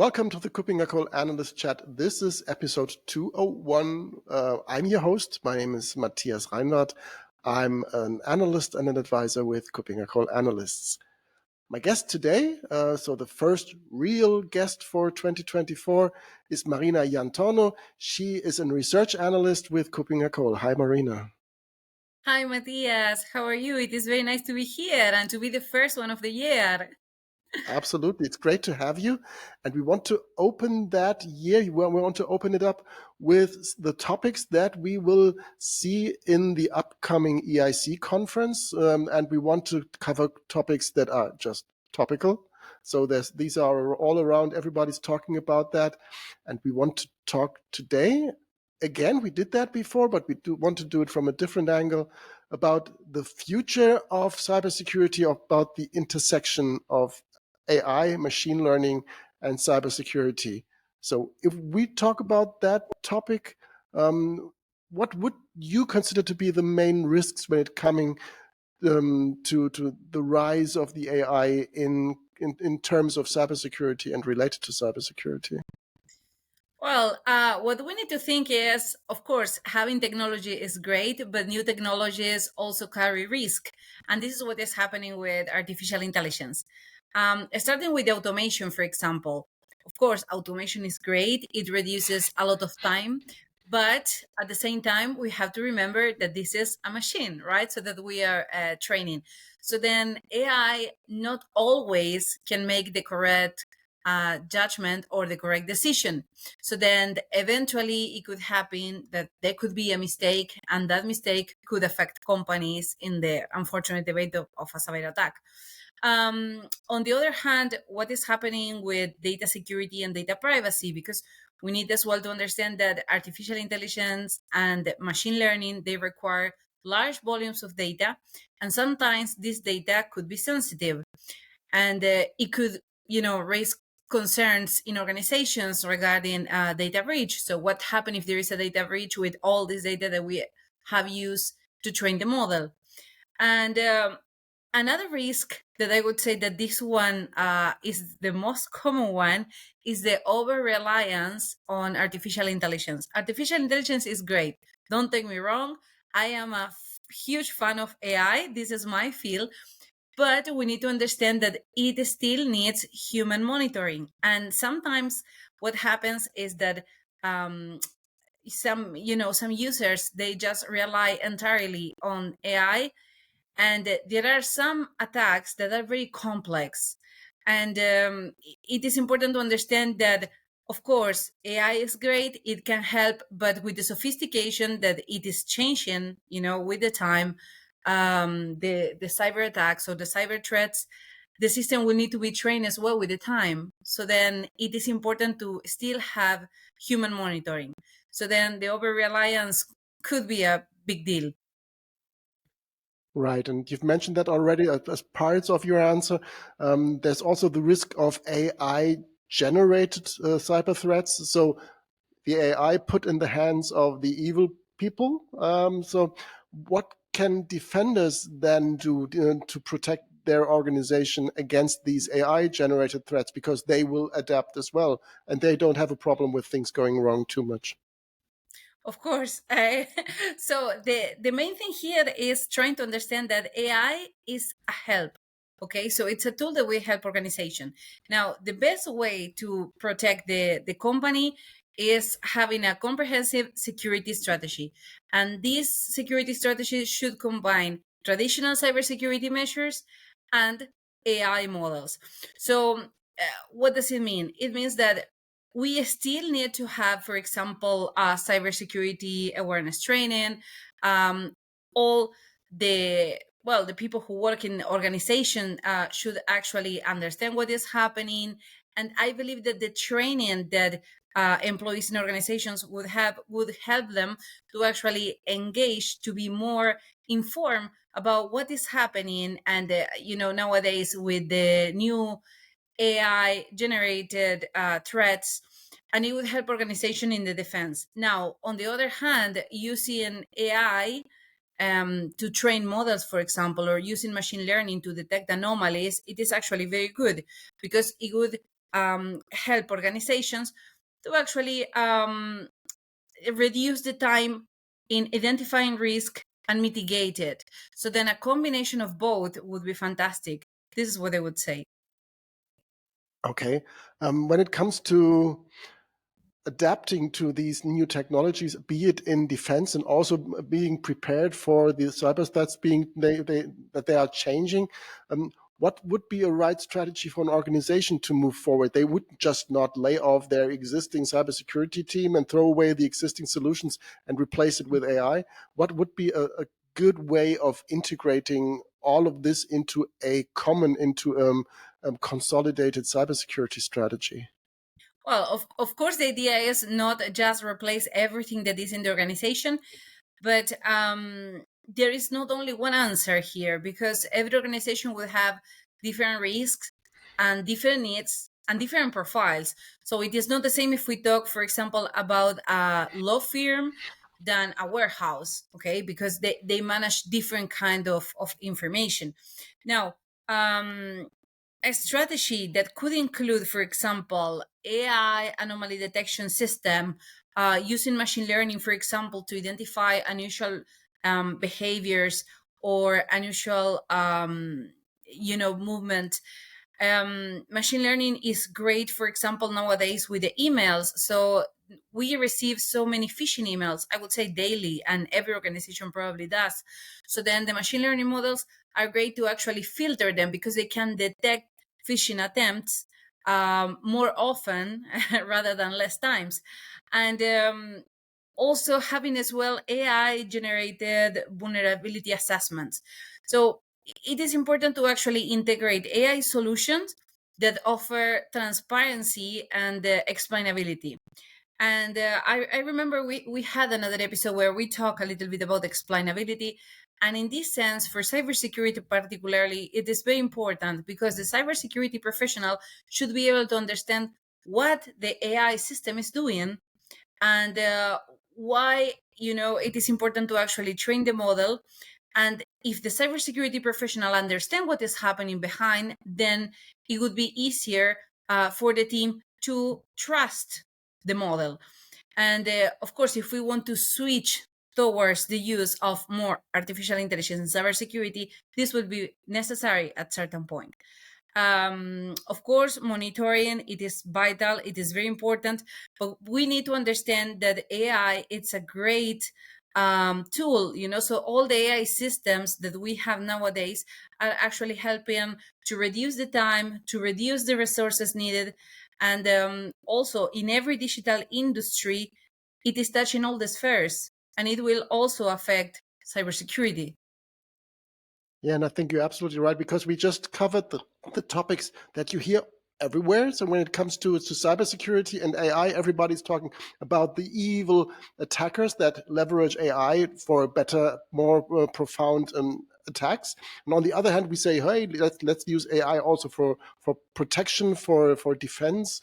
Welcome to the KuppingerCole Analyst Chat. This is episode 201. I'm your host. My name is Matthias Reinwarth. I'm an analyst and an advisor with KuppingerCole Analysts. My guest today, so the first real guest for 2024, is Marina Iantorno. She is a research analyst with KuppingerCole. Hi, Marina. Hi, Matthias. How are you? It is very nice to be here and to be the first one of the year. Absolutely. It's great to have you. And we want to open that year, we want to open it up with the topics that we will see in the upcoming EIC conference. And we want to cover topics that are just topical. So these are all around. Everybody's talking about that. And we want to talk today. Again, we did that before, but we do want to do it from a different angle about the future of cybersecurity, about the intersection of AI, machine learning, and cybersecurity. So if we talk about that topic, what would you consider to be the main risks when it coming to the rise of the AI in terms of cybersecurity and related to cybersecurity? Well, what we need to think is, of course, having technology is great, but new technologies also carry risk. And this is what is happening with artificial intelligence. Starting with the automation, for example. Of course, automation is great. It reduces a lot of time. But at the same time, we have to remember that this is a machine, right? So that we are training. So then AI not always can make the correct judgment or the correct decision. So then eventually it could happen that there could be a mistake, and that mistake could affect companies in the unfortunate debate of a cyber attack. On the other hand, what is happening with data security and data privacy? Because we need as well to understand that artificial intelligence and machine learning, they require large volumes of data, and sometimes this data could be sensitive, and it could raise concerns in organizations regarding data breach. So what happens if there is a data breach with all this data that we have used to train the model? And another risk that I would say that this one is the most common one is the over-reliance on artificial intelligence. Artificial intelligence is great. Don't take me wrong. I am a huge fan of AI. This is my field. But we need to understand that it still needs human monitoring. And sometimes what happens is that some users, they just rely entirely on AI, and there are some attacks that are very complex. And it is important to understand that, of course, AI is great, it can help, but with the sophistication that it is changing, with the time, the cyber attacks or the cyber threats, the system will need to be trained as well with the time. So then it is important to still have human monitoring. So then the over reliance could be a big deal. Right, and you've mentioned that already as parts of your answer. There's also the risk of AI-generated cyber threats. So the AI put in the hands of the evil people. So what can defenders then do to protect their organization against these AI-generated threats? Because they will adapt as well, and they don't have a problem with things going wrong too much. Of course. So the main thing here is trying to understand that AI is a help. Okay, so it's a tool that will help organization. Now, the best way to protect the company is having a comprehensive security strategy. And this security strategy should combine traditional cybersecurity measures and AI models. So what does it mean? It means that we still need to have, for example, cybersecurity awareness training. All the people who work in the organization should actually understand what is happening. And I believe that the training that employees in organizations would help them to actually engage, to be more informed about what is happening. And nowadays with the new AI generated threats, and it would help organization in the defense. Now, on the other hand, using AI to train models, for example, or using machine learning to detect anomalies, it is actually very good, because it would help organizations to actually reduce the time in identifying risk and mitigate it. So then a combination of both would be fantastic. This is what I would say. Okay. When it comes to adapting to these new technologies, be it in defense and also being prepared for the cyber threats that they are changing, what would be a right strategy for an organization to move forward? They would just not lay off their existing cybersecurity team and throw away the existing solutions and replace it with AI. What would be a good way of integrating all of this into a common, into consolidated cybersecurity strategy? Well, of course, the idea is not just replace everything that is in the organization, but there is not only one answer here, because every organization will have different risks and different needs and different profiles. So it is not the same if we talk, for example, about a law firm than a warehouse, okay? Because they manage different kind of information. Now, a strategy that could include, for example, AI anomaly detection system, using machine learning, for example, to identify unusual behaviors or unusual, movement. Machine learning is great, for example, nowadays with the emails. So we receive so many phishing emails, I would say daily, and every organization probably does. So then the machine learning models are great to actually filter them, because they can detect phishing attempts more often rather than less times. And also having as well AI generated vulnerability assessments. So it is important to actually integrate AI solutions that offer transparency and explainability. And I remember we had another episode where we talk a little bit about explainability. And in this sense, for cybersecurity particularly, it is very important, because the cybersecurity professional should be able to understand what the AI system is doing, and why it is important to actually train the model. And if the cybersecurity professional understand what is happening behind, then it would be easier for the team to trust the model. And of course, if we want to switch towards the use of more artificial intelligence in cybersecurity, this would be necessary at certain point. Of course, monitoring, it is vital, it is very important, but we need to understand that AI, it's a great tool, so all the AI systems that we have nowadays are actually helping to reduce the time, to reduce the resources needed. And also in every digital industry, it is touching all the spheres, and it will also affect cybersecurity. Yeah, and I think you're absolutely right, because we just covered the topics that you hear everywhere. So when it comes to cybersecurity and AI, everybody's talking about the evil attackers that leverage AI for better, more profound attacks. And on the other hand, we say, hey, let's use AI also for protection, for defense.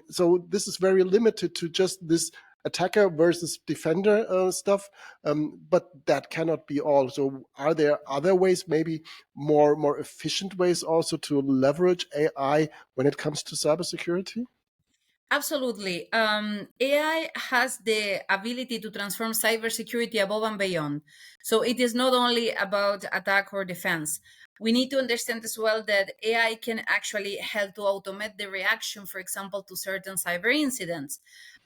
So this is very limited to just this attacker versus defender stuff, but that cannot be all. So are there other ways, maybe more efficient ways also to leverage AI when it comes to cybersecurity? Absolutely. AI has the ability to transform cybersecurity above and beyond. So it is not only about attack or defense. We need to understand as well that AI can actually help to automate the reaction, for example, to certain cyber incidents.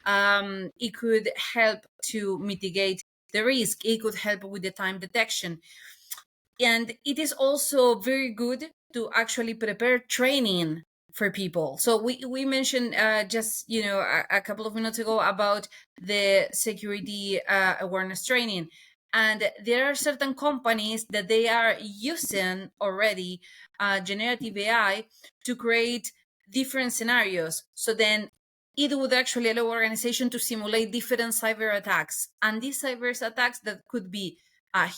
It could help to mitigate the risk. It could help with the time detection. And it is also very good to actually prepare training for people. So we mentioned just a couple of minutes ago about the security awareness training, and there are certain companies that they are using already generative AI to create different scenarios. So then it would actually allow organization to simulate different cyber attacks, and these cyber attacks that could be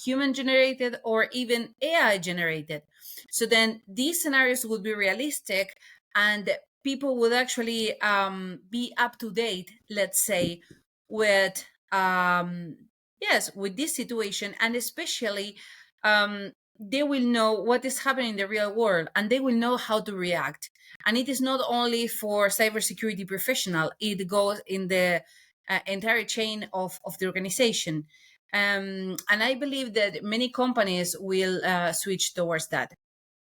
human generated or even AI generated. So then these scenarios would be realistic, and people would actually be up to date, let's say, with yes, with this situation. And especially they will know what is happening in the real world, and they will know how to react. And it is not only for cybersecurity professional, it goes in the entire chain of the organization. And I believe that many companies will switch towards that.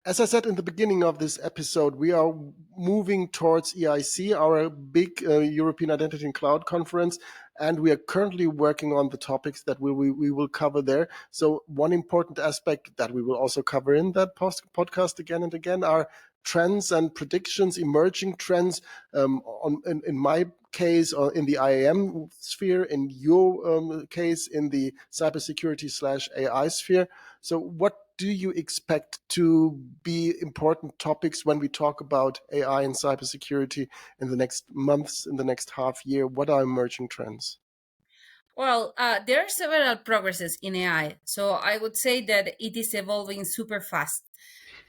As I said in the beginning of this episode, we are moving towards EIC, our big European Identity and Cloud conference, and we are currently working on the topics that we will cover there. So one important aspect that we will also cover in that podcast again and again are trends and predictions, emerging trends. In my case, or in the IAM sphere, in your case, in the cybersecurity/AI sphere. So what do you expect to be important topics when we talk about AI and cybersecurity in the next months, in the next half year? What are emerging trends? Well, there are several progresses in AI. So I would say that it is evolving super fast.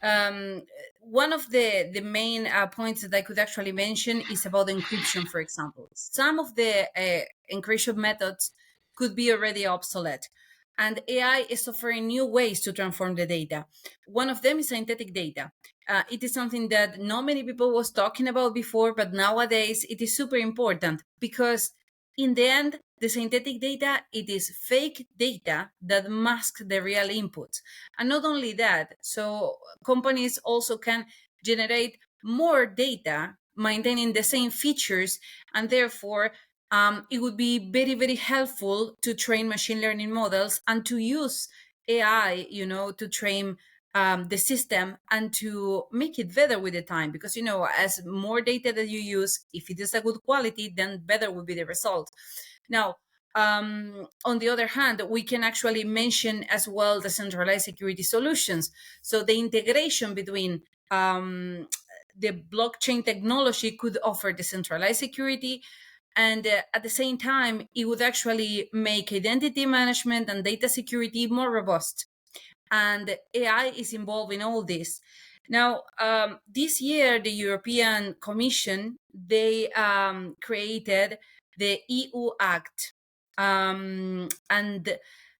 Um, One of the main points that I could actually mention is about encryption, for example. Some of the encryption methods could be already obsolete, and AI is offering new ways to transform the data. One of them is synthetic data. It is something that not many people was talking about before, but nowadays it is super important because in the end, the synthetic data, it is fake data that masks the real inputs. And not only that, so companies also can generate more data maintaining the same features, and therefore it would be very, very helpful to train machine learning models and to use AI, to train the system and to make it better with the time. Because, as more data that you use, if it is a good quality, then better will be the result. Now, on the other hand, we can actually mention as well the centralized security solutions. So the integration between the blockchain technology could offer decentralized security, and at the same time, it would actually make identity management and data security more robust. And AI is involved in all this. Now, this year, the European Commission, they created the EU Act, and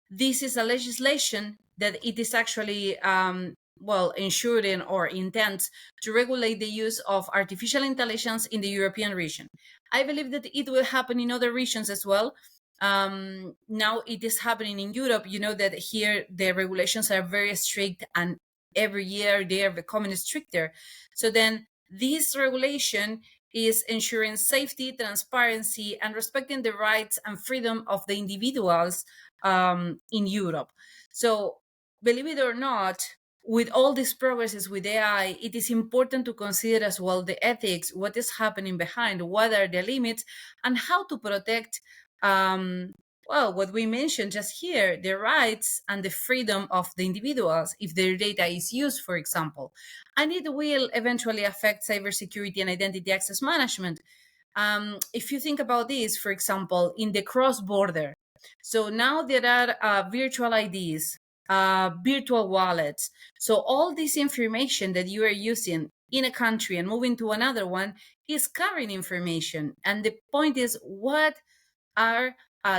this is a legislation that it is actually ensuring or intends to regulate the use of artificial intelligence in the European region. I believe that it will happen in other regions as well. Now it is happening in Europe. You know that here the regulations are very strict, and every year they are becoming stricter. So then this regulation is ensuring safety, transparency, and respecting the rights and freedom of the individuals in Europe. So, believe it or not, with all these progresses with AI, it is important to consider as well the ethics, what is happening behind, what are the limits, and how to protect what we mentioned just here, the rights and the freedom of the individuals if their data is used, for example. And it will eventually affect cybersecurity and identity access management. If you think about this, for example, in the cross border, so now there are virtual IDs, virtual wallets. So all this information that you are using in a country and moving to another one is carrying information. And the point is, what are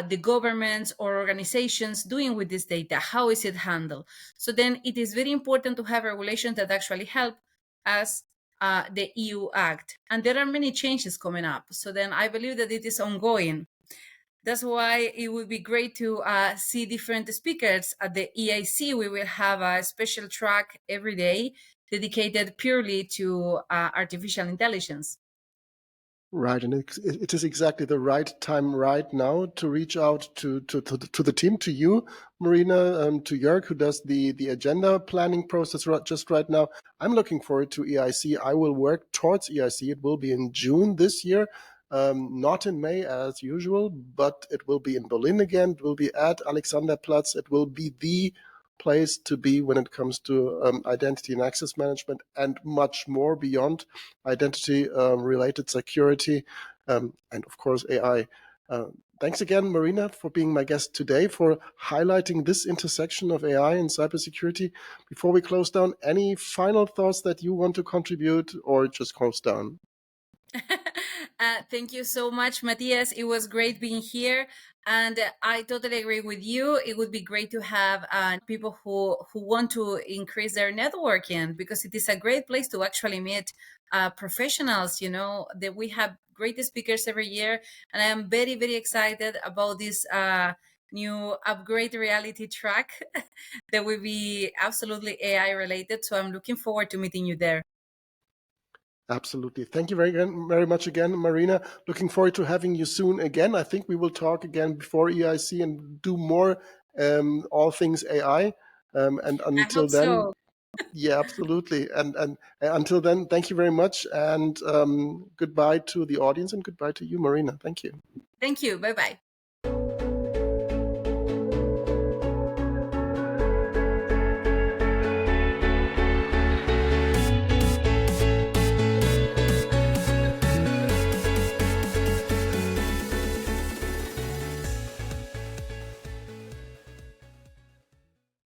the governments or organizations doing with this data? How is it handled? So then it is very important to have regulations that actually help us, the EU Act. And there are many changes coming up. So then I believe that it is ongoing. That's why it would be great to see different speakers at the EIC. We will have a special track every day dedicated purely to artificial intelligence. Right, and it is exactly the right time right now to reach out to the team, to you, Marina, to Jörg, who does the agenda planning process just right now. I'm looking forward to EIC. I will work towards EIC. It will be in June this year, not in May as usual, but it will be in Berlin again. It will be at Alexanderplatz. It will be the place to be when it comes to identity and access management and much more beyond identity related security, and of course AI. Thanks again, Marina, for being my guest today, for highlighting this intersection of AI and cybersecurity. Before we close down, any final thoughts that you want to contribute, or just close down? Thank you so much, Matthias. It was great being here. And I totally agree with you. It would be great to have people who want to increase their networking, because it is a great place to actually meet professionals. You know, that we have great speakers every year. And I am very, very excited about this new upgrade reality track that will be absolutely AI related. So I'm looking forward to meeting you there. Absolutely. Thank you very much again, Marina. Looking forward to having you soon again. I think we will talk again before EIC and do more all things AI. And I hope until then, so. yeah, absolutely. And until then, thank you very much. And goodbye to the audience and goodbye to you, Marina. Thank you. Thank you. Bye bye.